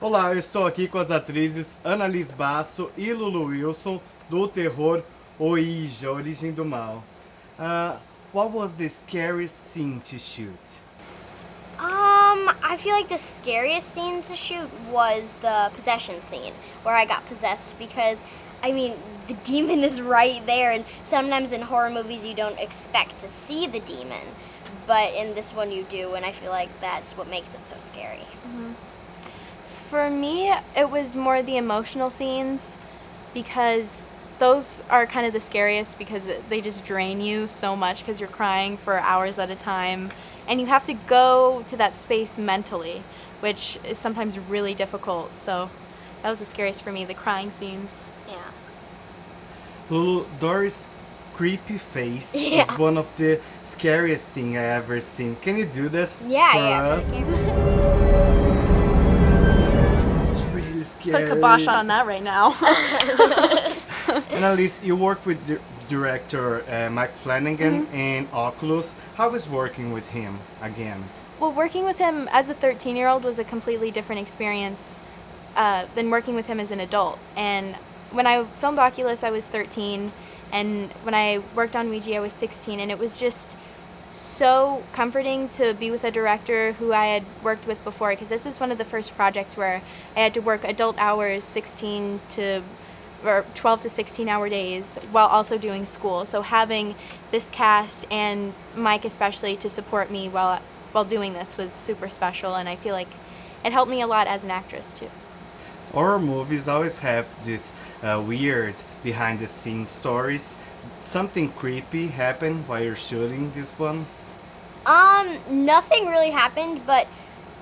Olá, eu estou aqui com as atrizes Annalise Basso e Lulu Wilson do terror Ouija, Origem do Mal. What was the scariest scene to shoot? I feel like the scariest scene to shoot was the possession scene, where I got possessed because, the demon is right there, and sometimes in horror movies you don't expect to see the demon, but in this one you do, and I feel like that's what makes it so scary. Mm-hmm. For me, it was more the emotional scenes, because those are kind of the scariest because they just drain you so much because you're crying for hours at a time, and you have to go to that space mentally, which is sometimes really difficult. So that was the scariest for me, the crying scenes. Yeah. Lulu, Doris' creepy face is one of the scariest thing I ever seen. Can you do this for us? It's really scary. Put a kibosh on that right now. Annalise, you work with director Mike Flanagan in Oculus. How is working with him again? Well, working with him as a 13-year-old was a completely different experience than working with him as an adult. And when I filmed Oculus, I was 13, and when I worked on Ouija, I was 16, and it was just so comforting to be with a director who I had worked with before, because this is one of the first projects where I had to work adult hours, 12 to 16-hour days, while also doing school. So having this cast and Mike especially to support me while doing this was super special, and I feel like it helped me a lot as an actress too. Horror movies always have this weird behind-the-scenes stories. Something creepy happened while you're shooting this one? Nothing really happened, but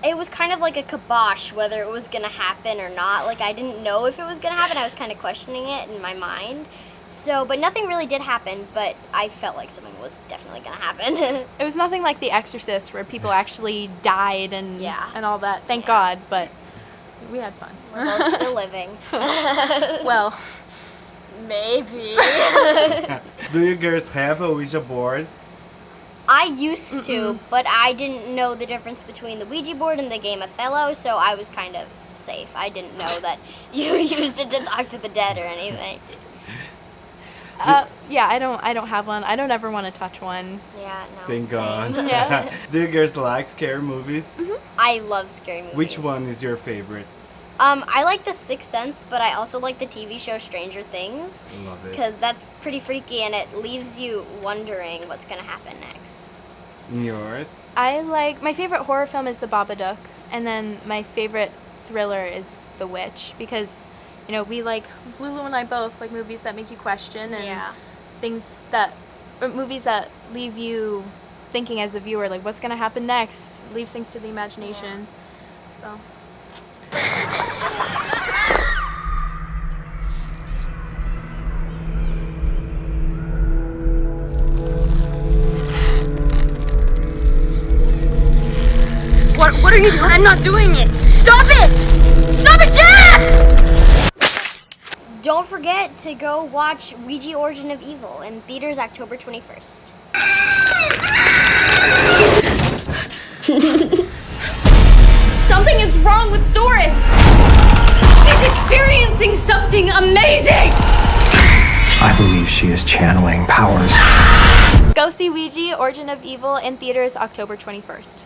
it was kind of like a kibosh whether it was gonna happen or not. Like, I didn't know if it was gonna happen. I was kind of questioning it in my mind. So, but nothing really did happen, but I felt like something was definitely gonna happen. It was nothing like The Exorcist where people actually died and all that. Thank God, but we had fun. We're both still living. Well, maybe. Do you girls have a Ouija board? I used to, but I didn't know the difference between the Ouija board and the game Othello, so I was kind of safe. I didn't know that you used it to talk to the dead or anything. Yeah, I don't have one. I don't ever want to touch one. Yeah, no. Thank same. God. Yeah. Do you girls like scary movies? I love scary movies. Which one is your favorite? I like The Sixth Sense, but I also like the TV show Stranger Things. Love it. Because that's pretty freaky and it leaves you wondering what's going to happen next. Yours? My favorite horror film is The Babadook, and then my favorite thriller is The Witch, because we Lulu and I both like movies that make you question, and movies that leave you thinking as a viewer, like what's going to happen next, leaves things to the imagination. So What are you doing? I'm not doing it! Stop it! Stop it, Jack! Don't forget to go watch Ouija Origin of Evil in theaters October 21st. Something is wrong with Doris! She's experiencing something amazing! I believe she is channeling powers. go see Ouija Origin of Evil in theaters October 21st.